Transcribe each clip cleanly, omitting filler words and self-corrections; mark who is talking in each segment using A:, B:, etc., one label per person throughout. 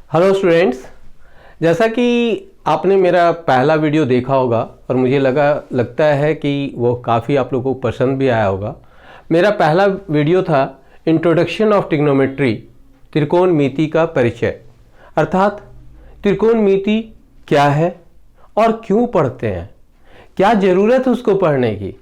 A: Hello students, जैसा कि आपने मेरा पहला वीडियो देखा होगा और मुझे लगता है कि वो काफ़ी आप लोगों को पसंद भी आया होगा। मेरा पहला वीडियो था इंट्रोडक्शन ऑफ ट्रिग्नोमेट्री, त्रिकोणमिति का परिचय, अर्थात त्रिकोणमिति क्या है और क्यों पढ़ते हैं, क्या ज़रूरत है उसको पढ़ने की।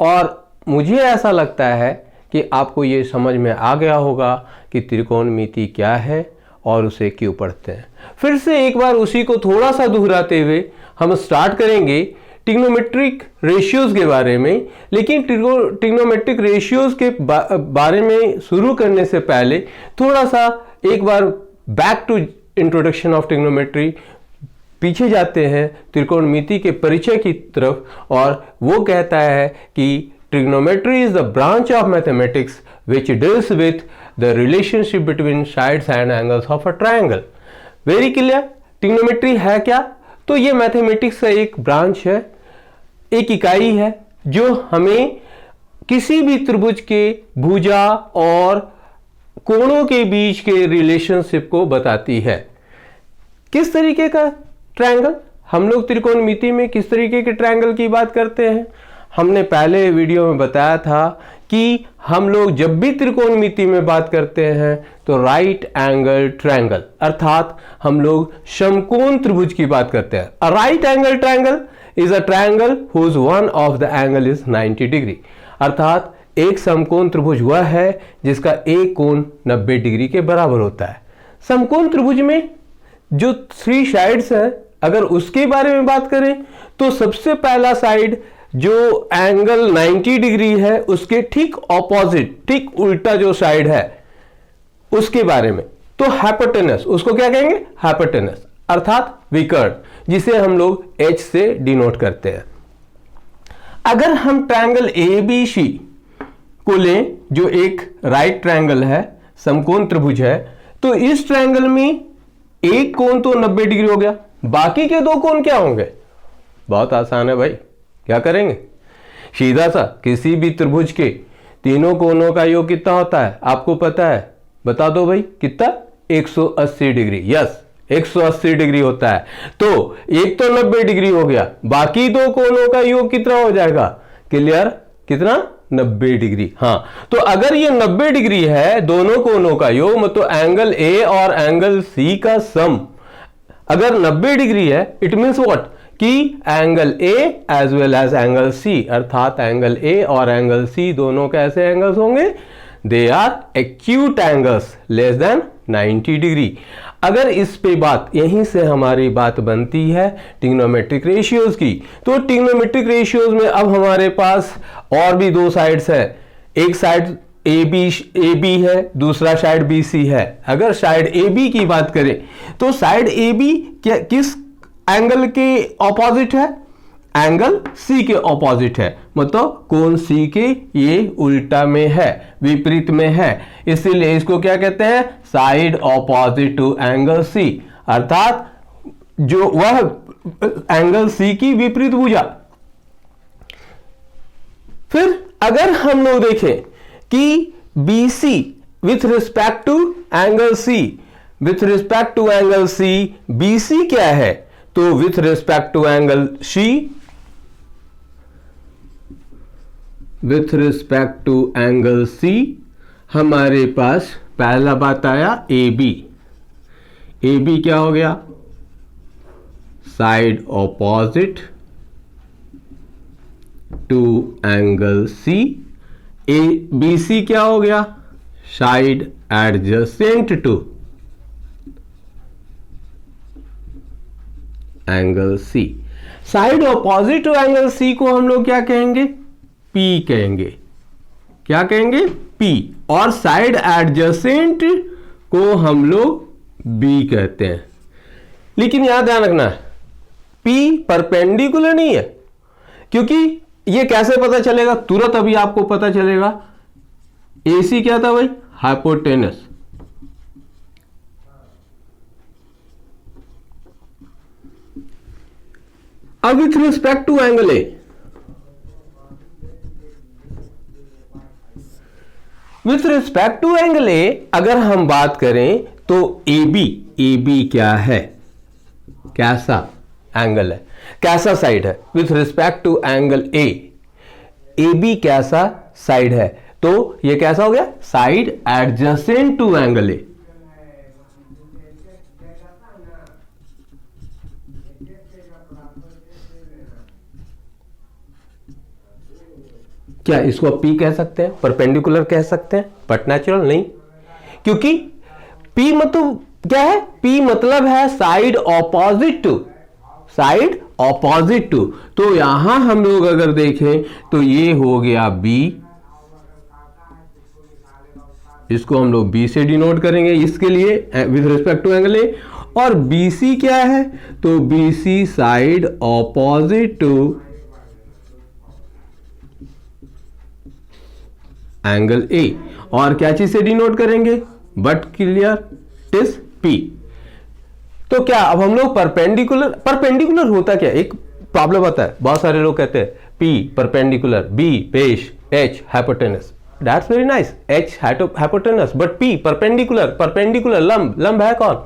A: और मुझे ऐसा लगता है कि आपको ये समझ में आ गया होगा कि त्रिकोणमिति क्या है और उसे क्यों पढ़ते हैं। फिर से एक बार उसी को थोड़ा सा दोहराते हुए हम स्टार्ट करेंगे ट्रिग्नोमेट्रिक रेशियोज़ के बारे में। लेकिन ट्रिग्नोमेट्रिक रेशियोज़ के बारे में शुरू करने से पहले थोड़ा सा एक बार back to introduction of trigonometry पीछे जाते हैं त्रिकोणमिति के परिचय की तरफ। और वो कहता है कि trigonometry is the branch of mathematics which deals with the relationship between sides and angles of a triangle. Very clear? Trigonometry है क्या? तो ये मैथमेटिक्स का एक ब्रांच है, एक इकाई है जो हमें किसी भी त्रिभुज के भुजा और कोणों के बीच के रिलेशनशिप को बताती है। किस तरीके का ट्रायंगल? हम लोग त्रिकोणमिति में किस तरीके के ट्रायंगल की बात करते हैं? हमने पहले वीडियो में बताया था कि हम लोग जब भी त्रिकोणमिति में बात करते हैं तो राइट एंगल ट्रायंगल, अर्थात हम लोग समकोण त्रिभुज की बात करते हैं। A right angle triangle is a triangle whose one of the angle is 90 degree, अर्थात एक समकोण त्रिभुज वह है जिसका एक कोण 90 डिग्री के बराबर होता है। समकोण त्रिभुज में जो 3 साइड्स हैं, अगर उसके बारे में बात करें तो सबसे पहला साइड जो एंगल 90 डिग्री है उसके ठीक ऑपोजिट, ठीक उल्टा जो साइड है उसके बारे में, तो हाइपोटेनस, उसको क्या कहेंगे? हाइपोटेनस, अर्थात विकर्ण, जिसे हम लोग H से डिनोट करते हैं। अगर हम ट्रायंगल ABC को लें जो एक राइट ट्रायंगल है, समकोण त्रिभुज है, तो इस ट्रायंगल में एक कोण तो 90 डिग्री हो गया, बाकी के 2 कोण क्या होंगे? बहुत आसान है भाई, क्या करेंगे? सीधा सा किसी भी त्रिभुज के तीनों कोणों का योग कितना होता है आपको पता है? बता दो भाई, कितना? 180 डिग्री। यस, 180 डिग्री होता है। तो एक तो 90 डिग्री हो गया, बाकी 2 कोणों का योग कितना हो जाएगा? क्लियर? कितना? 90 डिग्री। हाँ, तो अगर ये 90 डिग्री है दोनों कोणों का योग, मतलब एंगल ए और एंगल सी का सम अगर 90 डिग्री है, इट मीन्स व्हाट? कि angle A as well as angle C, अर्थात एंगल ए और एंगल सी दोनों कैसे एंगल्स होंगे? They are acute angles less than 90 degree. अगर इस पे बात, यहीं से हमारी बात बनती है ट्रिग्नोमेट्रिक रेशियोज की। तो ट्रिग्नोमेट्रिक रेशियोज में अब हमारे पास और भी 2 साइड्स है, एक साइड ए बी है, दूसरा साइड बी सी है। अगर साइड ए बी की बात करें तो साइड ए बी किस एंगल के ऑपोजिट है? एंगल सी के ऑपोजिट है, मतलब कोण सी के ये उल्टा में है, विपरीत में है, इसीलिए इसको क्या कहते हैं? Side opposite to angle C, अर्थात जो वह एंगल सी की विपरीत भुजा। फिर अगर हम लोग देखें कि BC with respect to angle C, with respect to angle C BC क्या है? तो with respect to angle C, with respect to angle C हमारे पास पहला बात आया AB। AB क्या हो गया? Side opposite to angle C. BC क्या हो गया? Side adjacent to angle C. Side opposite to angle C को हम लोग क्या कहेंगे? P कहेंगे। क्या कहेंगे? P। और साइड एडजेसेंट को हम लोग B कहते हैं। लेकिन यहां ध्यान रखना है, P परपेंडिकुलर नहीं है, क्योंकि ये कैसे पता चलेगा? तुरंत अभी आपको पता चलेगा। AC क्या था भाई? हाइपोटेनस। अब with respect to angle A, with respect to angle A अगर हम बात करें तो ए ए बी क्या है, कैसा एंगल है, कैसा साइड है with respect to angle A B कैसा साइड है, तो ये कैसा हो गया, side adjacent to angle A. क्या इसको पी कह सकते हैं, परपेंडिकुलर कह सकते हैं, बट नेचुरल नहीं, क्योंकि पी मतलब क्या है, पी मतलब है side opposite to, side opposite to. तो यहां हम लोग अगर देखें तो ये हो गया बी, इसको हम लोग बी से डिनोट करेंगे इसके लिए with respect to angle A, और बी सी क्या है, तो B C side opposite to angle A, और क्या चीज से डिनोट करेंगे, बट क्लियर इज पी। तो क्या अब हम लोग परपेंडिकुलर होता क्या, एक प्रॉब्लम आता है, बहुत सारे लोग कहते हैं P perpendicular, B base, H hypotenuse, that's very nice, H hypotenuse, but P perpendicular लंब है कौन,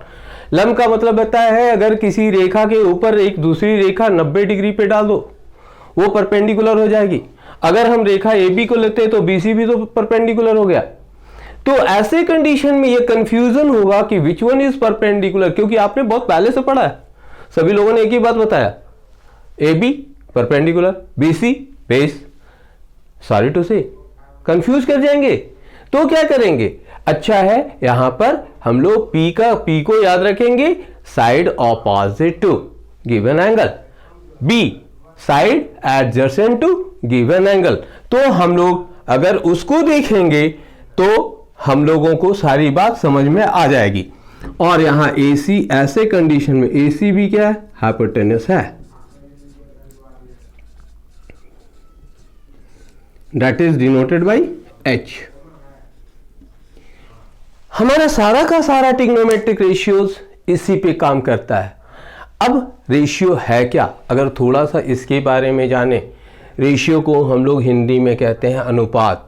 A: लंब का मतलब होता है अगर किसी रेखा के ऊपर एक दूसरी रेखा 90 डिग्री पे डाल दो वो परपेंडिकुलर हो जाएगी। अगर हम रेखा ए बी को लेते हैं तो बी सी भी तो परपेंडिकुलर हो गया। तो ऐसे कंडीशन में ये कंफ्यूजन होगा कि विच वन इज परपेंडिकुलर, क्योंकि आपने बहुत पहले से पढ़ा है, सभी लोगों ने एक ही बात बताया, A B perpendicular, B C base, sorry to say confuse कर जाएंगे। तो क्या करेंगे, अच्छा है यहां पर हम लोग पी को याद रखेंगे side opposite to given angle, B side adjacent to given angle. तो हम लोग अगर उसको देखेंगे तो हम लोगों को सारी बात समझ में आ जाएगी। और यहां AC ऐसे कंडीशन में AC भी क्या है, हाइपोटेनस है, that is denoted by H। हमारा सारा का सारा ट्रिग्नोमेट्रिक रेशियोज इसी पे काम करता है। अब रेशियो है क्या, अगर थोड़ा सा इसके बारे में जाने, रेशियो को हम लोग हिंदी में कहते हैं अनुपात।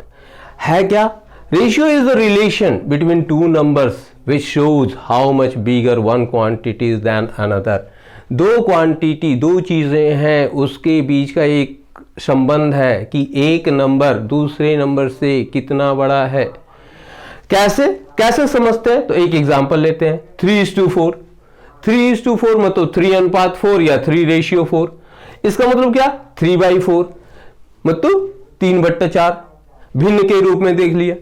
A: है क्या, ratio is the relation between two numbers which shows how much bigger one quantity than another. दो क्वांटिटी, दो चीजें हैं, उसके बीच का एक संबंध है कि एक नंबर दूसरे नंबर से कितना बड़ा है। कैसे समझते हैं, तो एक एग्जांपल लेते हैं, 3:4। 3:4 मतलब 3:4 या 3:4। इसका मतलब क्या, 3/4 मतलब 3/4, भिन्न के रूप में देख लिया।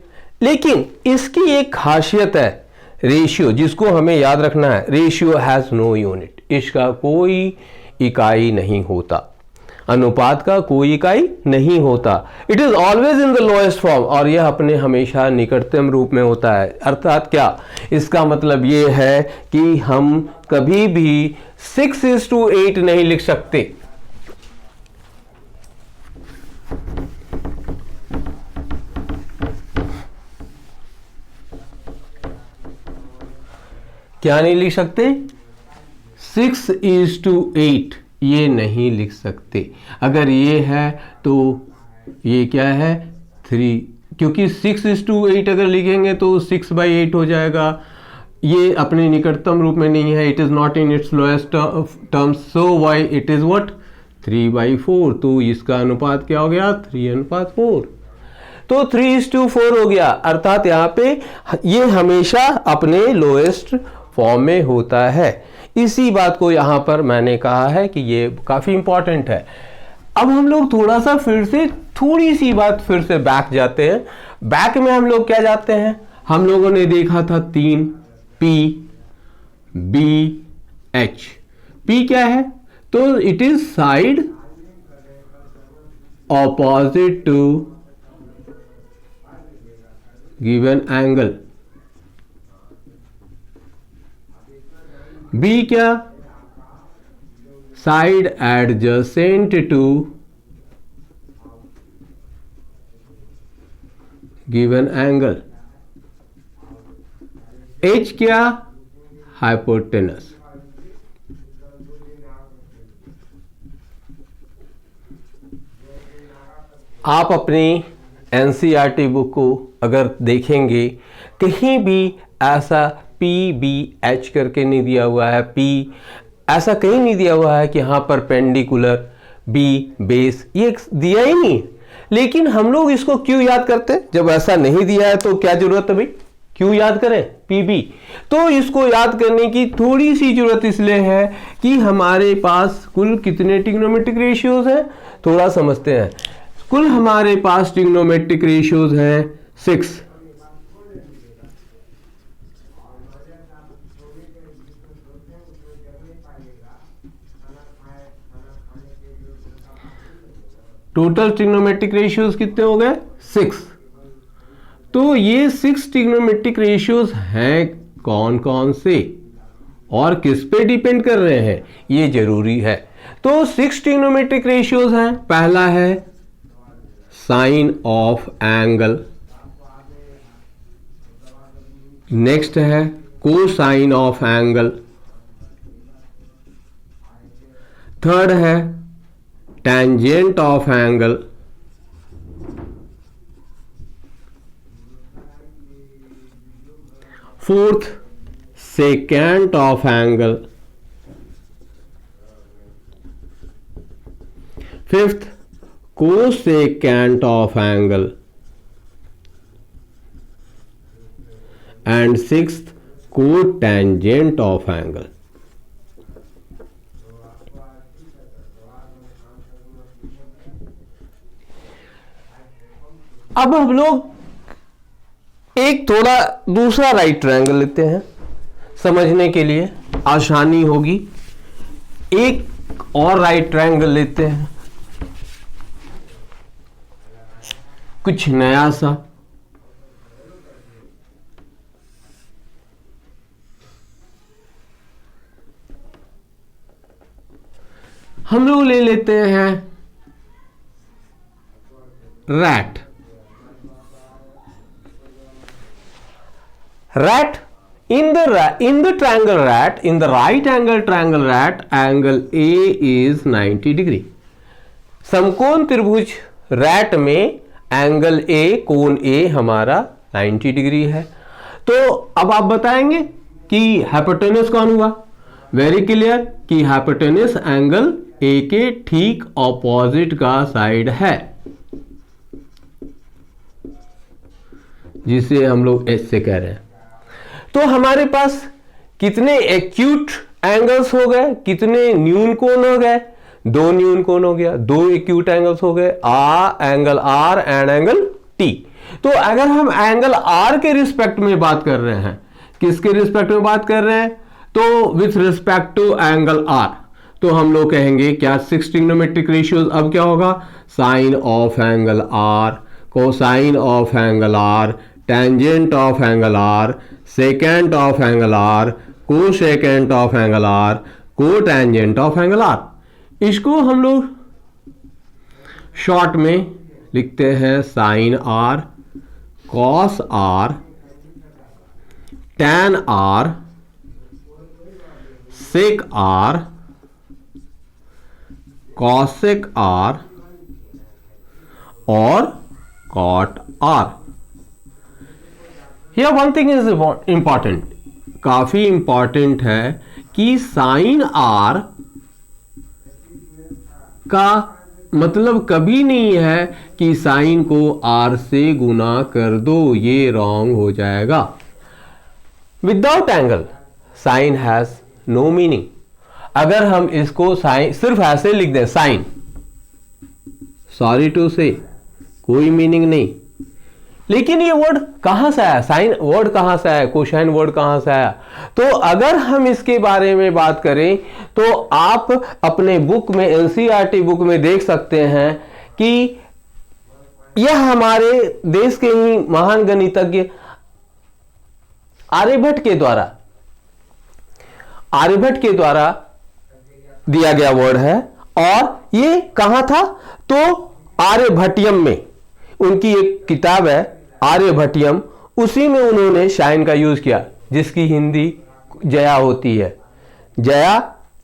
A: लेकिन इसकी एक खासियत है रेशियो, जिसको हमें याद रखना है, रेशियो हैज नो यूनिट, इसका कोई इकाई नहीं होता, अनुपात का कोई इकाई नहीं होता। It is always in the lowest form, और यह अपने हमेशा निकटतम रूप में होता है। अर्थात क्या, इसका मतलब यह है कि हम कभी भी 6:8 नहीं लिख सकते। क्या नहीं लिख सकते, 6:8 ये नहीं लिख सकते। अगर ये है तो ये क्या है, 3, क्योंकि 6:8 अगर लिखेंगे तो 6/8 हो जाएगा। ये अपने निकटतम रूप में नहीं है, it is not in its lowest terms, so why it is what, 3/4। तो इसका अनुपात क्या हो गया, 3:4। तो 3:4 हो गया। अर्थात यहाँ पे ये हमेशा अपने लोएस्ट फॉर्म में होता है। इसी बात को यहाँ पर मैंने कहा है कि ये काफी इंपॉर्टेंट है। अब हम लोग थोड़ा सा फिर से थोड़ी सी बात फिर से बैक जाते हैं। बैक में हम लोग क्या जाते हैं, हम लोगों ने देखा था 3, P, B, H। P क्या है, तो it is side opposite to given angle. B क्या, side adjacent to given angle. H क्या, हाइपोटेनस। आप अपनी NCERT बुक को अगर देखेंगे, कहीं भी ऐसा PBH करके नहीं दिया हुआ है, P ऐसा कहीं नहीं दिया हुआ है कि हाँ परपेंडिकुलर, B बेस, ये दिया ही नहीं। लेकिन हम लोग इसको क्यों याद करते हैं? जब ऐसा नहीं दिया है तो क्या जरूरत है भाई, क्यों याद करें PB? तो इसको याद करने की थोड़ी सी जरूरत इसलिए है कि हमारे पास कुल कितने ट्रिग्नोमेट्रिक रेशियोज हैं, थोड़ा समझते हैं। कुल हमारे पास ट्रिग्नोमेट्रिक रेशियोज हैं 6। टोटल ट्रिग्नोमेट्रिक रेशियोज कितने हो गए? 6। तो ये 6 ट्रिग्नोमेट्रिक रेशियोज हैं कौन कौन से और किस पे डिपेंड कर रहे हैं, ये जरूरी है। तो 6 ट्रिग्नोमेट्रिक रेशियोज हैं। पहला है साइन ऑफ एंगल, नेक्स्ट है कोसाइन ऑफ एंगल, थर्ड है tangent of angle, fourth secant of angle, fifth cosecant of angle and sixth cotangent of angle. अब हम लोग एक थोड़ा दूसरा राइट ट्रायंगल लेते हैं, समझने के लिए आसानी होगी। एक और राइट ट्रायंगल लेते हैं, कुछ नया सा। हम लोग ले लेते हैं rat. Rat in the triangle rat, in the right angle triangle rat, angle A is 90 degree. समकोण त्रिभुज रैट में एंगल A, कोण A हमारा 90 डिग्री है। तो अब आप बताएंगे कि हाइपोटेनस कौन हुआ? वेरी क्लियर कि हाइपोटेनस एंगल A के ठीक ऑपोजिट का साइड है, जिसे हम लोग S से कह रहे हैं। तो हमारे पास कितने एक्यूट एंगल्स हो गए, कितने न्यून कोण हो गए? 2 न्यून कोण हो गया, 2 एक्यूट एंगल्स हो गए, angle R and angle T। तो अगर हम एंगल R के रिस्पेक्ट में बात कर रहे हैं, किसके रिस्पेक्ट में बात कर रहे हैं? तो with respect to angle R, तो हम लोग कहेंगे क्या 6 ट्रिग्नोमेट्रिक रेशियोज। अब क्या होगा? Sine of angle R, cosine of angle R, tangent of angle R, secant of angle R, cosecant of angle R, cotangent of angle R। इसको हम लोग शॉर्ट में लिखते हैं sine R, cos R, tan R, sec R, cosec R और cot R। Here one thing is important, काफी important है कि साइन R का मतलब कभी नहीं है कि साइन को R से गुना कर दो, ये रॉन्ग हो जाएगा। Without angle sine has no meaning. अगर हम इसको साइन सिर्फ ऐसे लिख दें साइन, सॉरी टू से कोई मीनिंग नहीं। लेकिन ये वर्ड कहां से आया? साइन वर्ड कहां से आया? कोसाइन वर्ड कहां से आया? तो अगर हम इसके बारे में बात करें तो आप अपने बुक में, एनसीईआरटी बुक में देख सकते हैं कि यह हमारे देश के ही महान गणितज्ञ आर्यभट्ट के द्वारा दिया गया वर्ड है। और ये कहां था? तो आर्यभट्टियम में, उनकी एक किताब है आर्यभट्टियम, उसी में उन्होंने साइन का यूज किया, जिसकी हिंदी जया होती है, जया,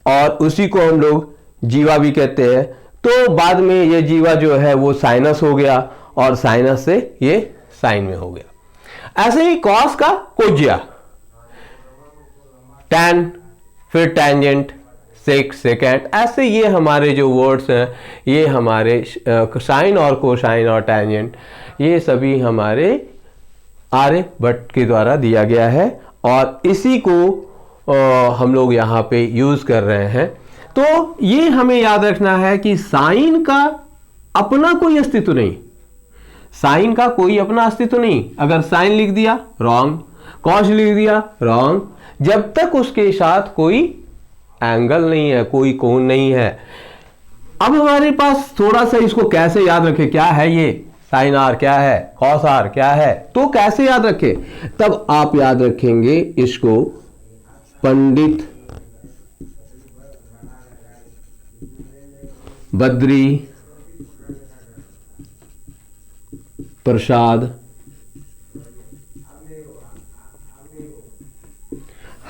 A: और उसी को हम लोग जीवा भी कहते हैं। तो बाद में ये जीवा जो है वो साइनस हो गया और साइनस से ये साइन में हो गया। ऐसे ही कॉस का कोज्या, टैन, फिर टेंजेंट, सेक, सेकेंट, ऐसे ये हमारे जो वर्ड्स हैं, ये हमारे साइन और कोसाइन और टेंजेंट, ये सभी हमारे आर्यभट्ट के द्वारा दिया गया है और इसी को हम लोग यहाँ पे यूज कर रहे हैं। तो ये हमें याद रखना है कि साइन का अपना कोई अस्तित्व नहीं, साइन का कोई अपना अस्तित्व नहीं। अगर साइन लिख दिया रॉन्ग, कॉस लिख दिया रॉन्ग, जब तक उसके साथ कोई एंगल नहीं है, कोई कोण नहीं है। अब हमारे पास थोड़ा सा इसको कैसे याद रखें, क्या है ये साइन आर, क्या है कॉस आर, क्या है, तो कैसे याद रखें, तब आप याद रखेंगे इसको पंडित बद्री प्रसाद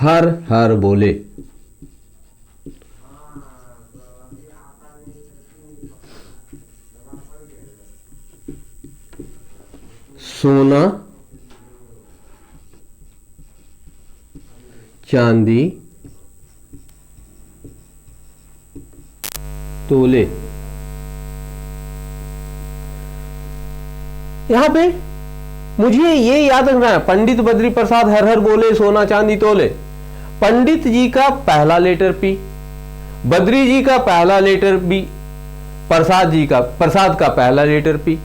A: हर हर बोले। सोना चांदी तोले। यहां पे मुझे ये याद रखना है, पंडित बद्री प्रसाद हर हर बोले, सोना चांदी तोले। पंडित जी का पहला लेटर पी, बद्री जी का पहला लेटर बी, प्रसाद का पहला लेटर पी,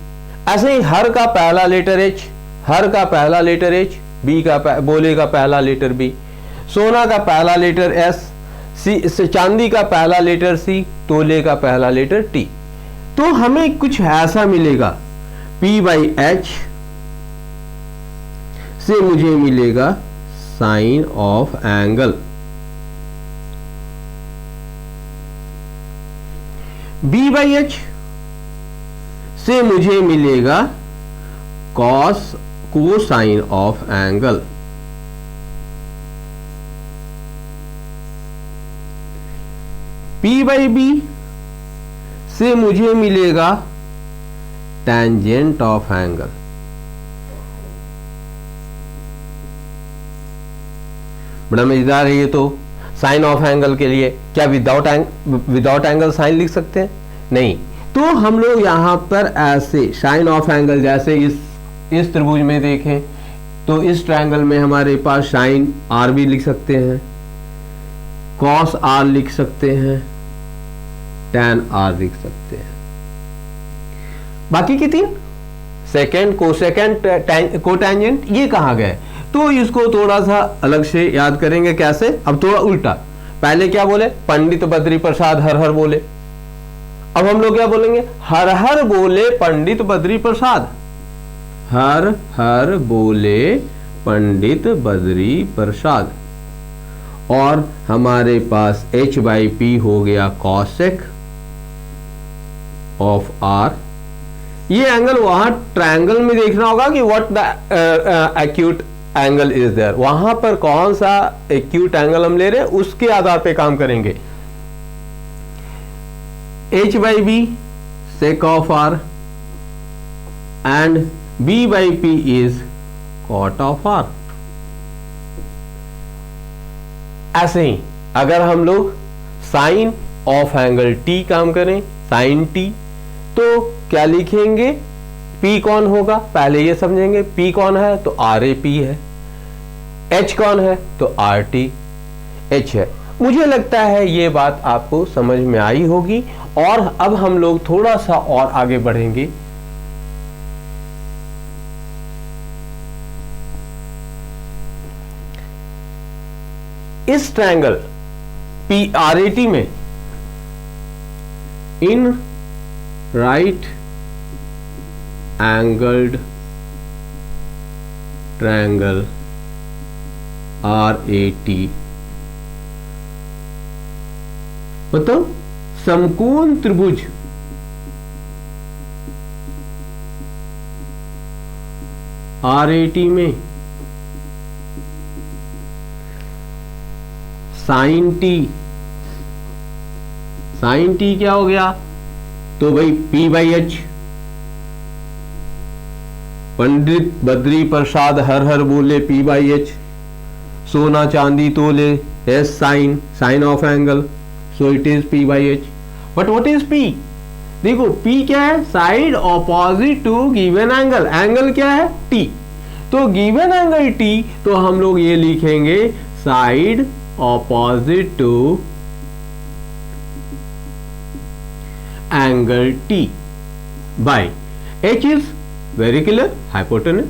A: ऐसे ही हर का पहला लेटर एच, हर का पहला लेटर एच, बी का बोले का पहला लेटर बी, सोना का पहला लेटर एस, सी चांदी का पहला लेटर सी, तोले का पहला लेटर टी। तो हमें कुछ ऐसा मिलेगा, P बाई एच से मुझे मिलेगा sine of angle, B by H से मुझे मिलेगा cos cosine of angle, P by B से मुझे मिलेगा टेंजेंट ऑफ एंगल। बड़ा मजेदार है ये तो। साइन ऑफ एंगल के लिए क्या विदाउट एंगल साइन लिख सकते हैं? नहीं। तो हम लोग यहां पर ऐसे साइन ऑफ एंगल, जैसे इस त्रिभुज में देखें तो इस ट्रायंगल में हमारे पास साइन आर भी लिख सकते हैं, कॉस आर लिख सकते हैं, टैन आर लिख सकते हैं। बाकी की तीन सेकेंड, कोसेकेंड, कोटेंजेंट, ये कहाँ गए? तो इसको थोड़ा सा अलग से याद करेंगे। कैसे? अब थोड़ा उल्टा। पहले क्या बोले? पंडित बद्री प्रसाद हर हर बोले। अब हम लोग क्या बोलेंगे? हर हर बोले पंडित बद्री प्रसाद, हर हर बोले पंडित बद्री प्रसाद। और हमारे पास h बाई पी हो गया कॉसेक ऑफ आर। ये एंगल वहां ट्रायंगल में देखना होगा कि what the acute angle is there, वहां पर कौन सा एक्यूट एंगल हम ले रहे हैं उसके आधार पे काम करेंगे। h by B sec of R and b by P is cot of R. ऐसे ही अगर हम लोग साइन ऑफ एंगल t काम करें, साइन t, तो क्या लिखेंगे? P कौन होगा पहले ये समझेंगे। P कौन है? तो RAP है। H कौन है? तो RT H है। मुझे लगता है ये बात आपको समझ में आई होगी। और अब हम लोग थोड़ा सा और आगे बढ़ेंगे। इस ट्रायंगल PRAT में in right angled triangle RAT, मतलब समकोण त्रिभुज RAT में साइन टी क्या हो गया? तो भाई P by H, Pandit Badri Prasad हर हर बोले P बाई एच, सोना चांदी तोले Yes, sine of angle. So it is P by H. But what is P? देखो P क्या है? Side opposite to given angle. Angle क्या है? T. तो गिवन एंगल T, तो हम लोग ये लिखेंगे side opposite to angle T by H is very clear, hypotenuse.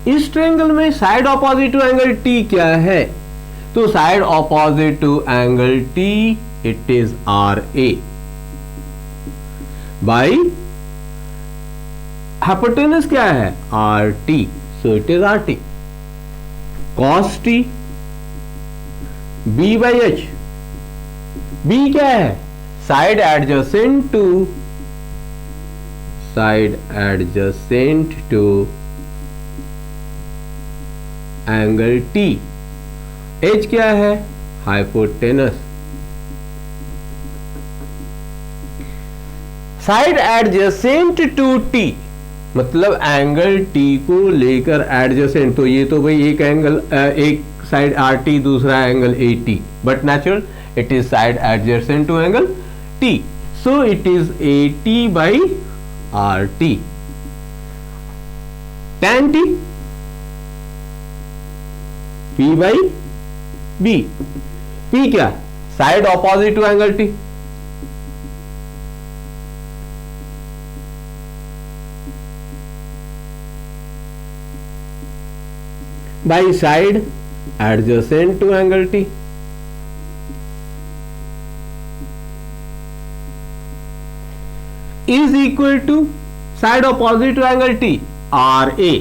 A: इस ट्रायंगल में side opposite to angle T क्या है? तो side opposite to angle T it is RA by hypotenuse क्या है? RT. So it is RT. cos T B by H. B क्या है? Side adjacent to angle T. H क्या है? Hypotenuse. Side adjacent to T मतलब angle T को लेकर adjacent. तो ये तो भाई एक एंगल, एक साइड RT, दूसरा angle AT, but natural it is side adjacent to angle T. So it is AT by RT. tan T P बाई B. P क्या? Side opposite to angle T. By side adjacent to angle T. Is equal to side opposite to angle T RA.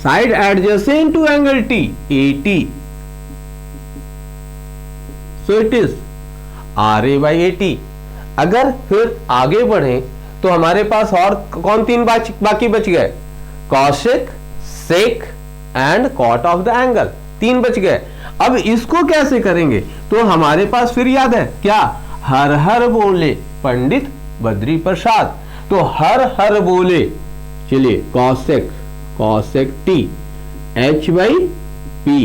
A: Side adjacent to angle T AT. So it is RA by AT. अगर फिर आगे बढ़े तो हमारे पास और कौन तीन बाकी बच गए? Cosec, sec and cot of the angle. तीन बच गए. अब इसको कैसे करेंगे? तो हमारे पास फिर याद है क्या? हर हर बोले पंडित बद्री प्रसाद. तो हर हर बोले, चलिए cosec T H by P.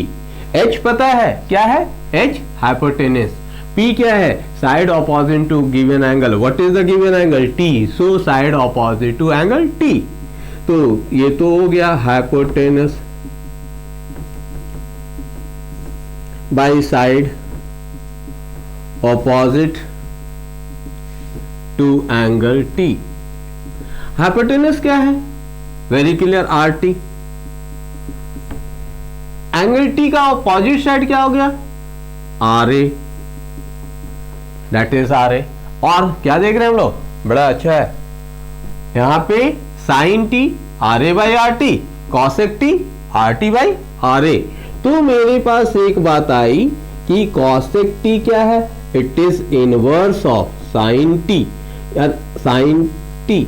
A: H पता है क्या है? H hypotenuse. P क्या है? Side opposite to given angle. What is the given angle? T. So side opposite to angle T. तो ये तो हो गया hypotenuse by side opposite to angle T. Hypotenuse क्या है? Very clear, RT. Angle T का ऑपोजिट साइड क्या हो गया? RA. That is RA. और क्या देख रहे हैं हम लोग? बड़ा अच्छा है. यहां पे sine T RA by RT, cosec T RT by RA. तो मेरे पास एक बात आई कि कॉसेक T क्या है? It is inverse of sine T. Sine T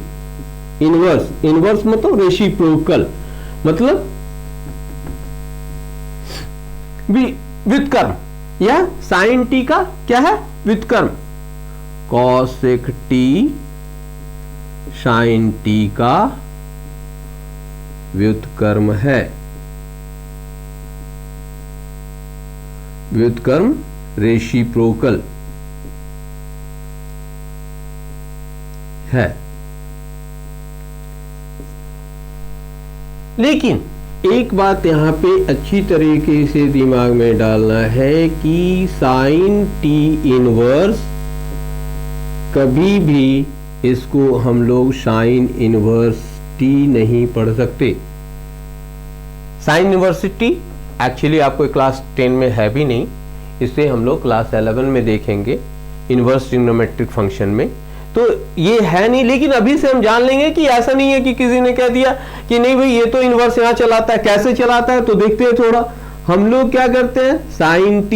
A: inverse मतलब रेसिप्रोकल, मतलब व्युत्क्रम, या साइन T का क्या है? व्युत्क्रम. कॉसेक T साइन T का व्युत्क्रम है. व्युत्क्रम रेसिप्रोकल है. लेकिन एक बात यहां पे अच्छी तरीके से दिमाग में डालना है कि साइन T इनवर्स कभी भी इसको हम लोग साइन इनवर्स T नहीं पढ़ सकते. साइन इनवर्स T एक्चुअली आपको क्लास 10 में है भी नहीं, इसे हम लोग क्लास 11 में देखेंगे इनवर्स ट्रिग्नोमेट्रिक फंक्शन में. तो ये है नहीं, लेकिन अभी से हम जान लेंगे कि ऐसा नहीं है कि किसी ने कह दिया कि नहीं भाई ये तो इनवर्स यहां चलाता है. कैसे चलाता है तो देखते हैं थोड़ा. हम लोग क्या करते हैं? साइन T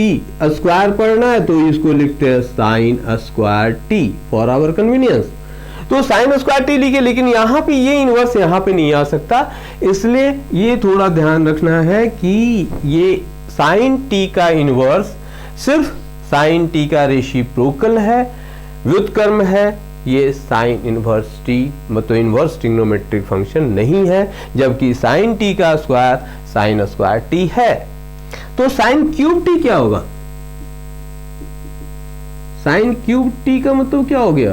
A: स्क्वायर पढ़ना है तो इसको लिखते हैं sine square T for our convenience. तो साइन स्क्वायर T लिखे, लेकिन यहां पे ये इनवर्स यहां पे नहीं आ सकता. इसलिए ये थोड़ा ध्यान रखना है कि ये साइन T का इनवर्स सिर्फ साइन T का रेसिप्रोकल है, व्युत्क्रम है, ये साइन इनवर्स टी मतलब इनवर्स ट्रिग्नोमेट्रिक फंक्शन नहीं है, जबकि साइन टी का स्क्वायर साइन स्क्वायर टी है। तो साइन क्यूब टी क्या होगा? साइन क्यूब टी का मतलब क्या हो गया?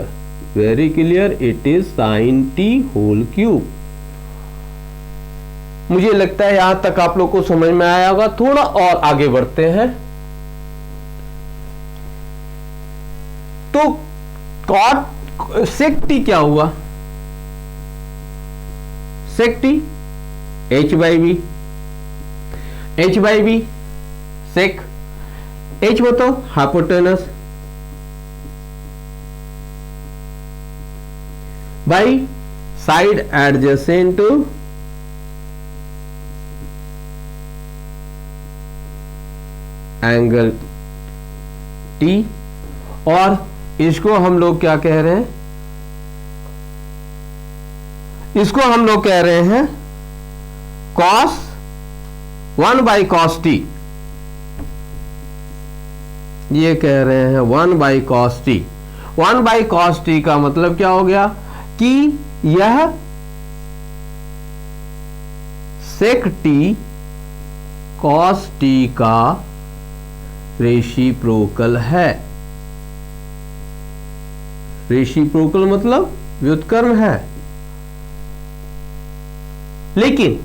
A: Very clear, it is sine T whole cube. मुझे लगता है यहां तक आप लोग को समझ में आया होगा। थोड़ा और आगे बढ़ते हैं। तो कॉट सेक टी क्या हुआ? Sec T H by B, H by B sec H बताओ hypotenuse by side adjacent to angle T, और इसको हम लोग क्या कह रहे हैं? इसको हम लोग कह रहे हैं cos 1 बाई कॉस टी। ये कह रहे हैं 1 by cos T. 1 by cos T का मतलब क्या हो गया कि यह सेक टी कॉस टी का रेसिप्रोकल है। रेसिप्रोकल मतलब व्युत्क्रम है। लेकिन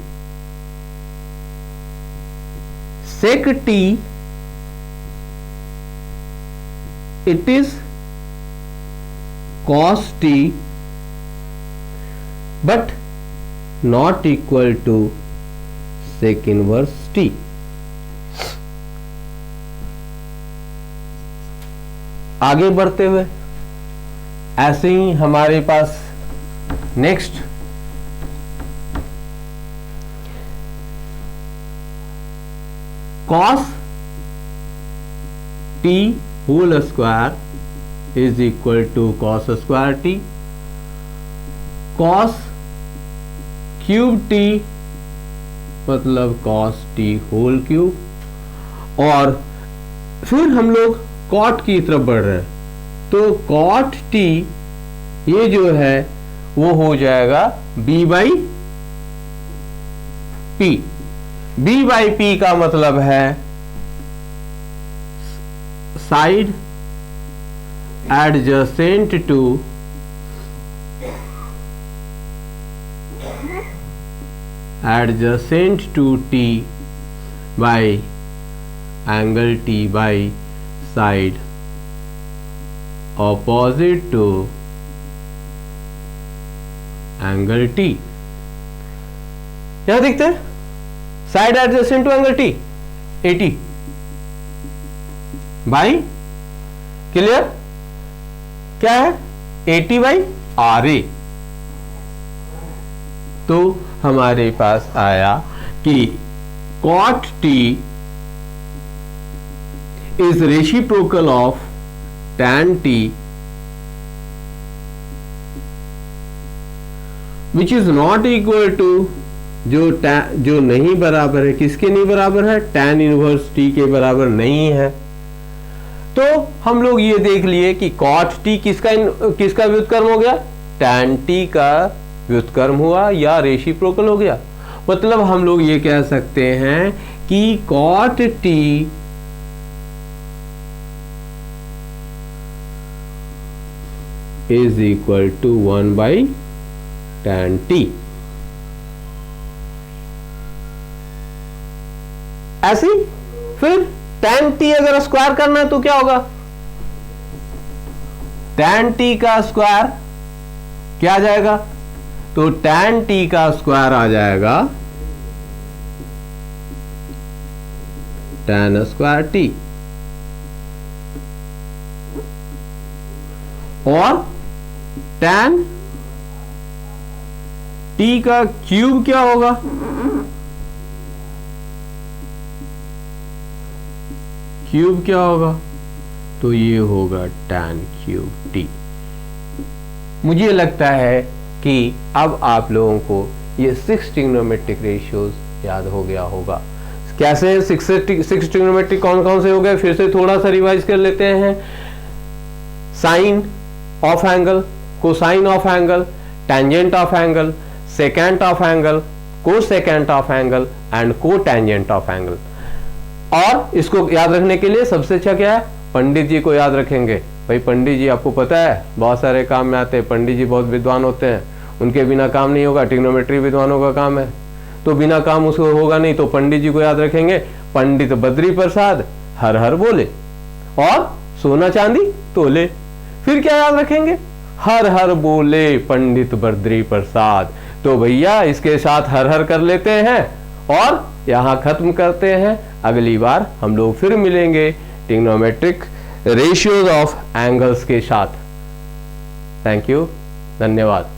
A: sec T it is cos T but not equal to sec inverse T. आगे बढ़ते हुए ऐसे ही हमारे पास next cos t whole square is equal to cos square t, cos cube t मतलब cos t होल क्यूब। और फिर हम लोग cot की तरफ बढ़ रहे हैं, तो cot t ये जो है वो हो जाएगा b by P. b by P का मतलब है side adjacent to t by angle t by side opposite to angle t। यहां देखते हैं side adjacent to angle t 80 by clear क्या है 80 बाई आर ए। तो हमारे पास आया कि cot t is reciprocal of tan t which is not equal to जो नहीं बराबर है, किसके नहीं बराबर है? tan इनवर्स t के बराबर नहीं है। तो हम लोग ये देख लिए कि cot t किसका व्युत्क्रम हो गया? tan t का व्युत्क्रम हुआ या रेसिप्रोकल हो गया। मतलब हम लोग ये कह सकते हैं कि cot t is equal to 1 by tan t। ऐसे ही फिर tan t अगर स्क्वायर करना है तो क्या होगा? tan t का स्क्वायर क्या आ जाएगा? तो tan t का स्क्वायर आ जाएगा tan स्क्वायर t, और tan t का क्यूब क्या होगा? क्यूब क्या होगा? तो ये होगा tan क्यूब t। मुझे लगता है कि अब आप लोगों को ये 6 ट्रिग्नोमेट्रिक रेशियोज याद हो गया होगा। कैसे 6 ट्रिग्नोमेट्रिक कौन कौन से हो गए? फिर से थोड़ा सा रिवाइज कर लेते हैं। Sine of angle cosine of angle, tangent of angle, secant of angle, cosecant of angle and cotangent of angle. और इसको याद रखने के लिए सबसे अच्छा क्या है, पंडित जी को याद रखेंगे। भाई पंडित जी आपको पता है बहुत सारे काम में आते हैं, पंडित जी बहुत विद्वान होते हैं, उनके बिना काम नहीं होगा। ट्रिग्नोमेट्री विद्वानों का काम है, तो बिना काम उसको होगा नहीं। तो पंडित जी को याद रखेंगे, पंडित बद्री प्रसाद हर हर बोले, और सोना चांदी तोले। फिर क्या याद रखेंगे, हर हर बोले पंडित बद्री प्रसाद। तो भैया इसके साथ हर हर कर लेते हैं और यहाँ खत्म करते हैं। अगली बार हम लोग फिर मिलेंगे ट्रिग्नोमेट्रिक रेशियोज ऑफ एंगल्स के साथ। थैंक यू, धन्यवाद।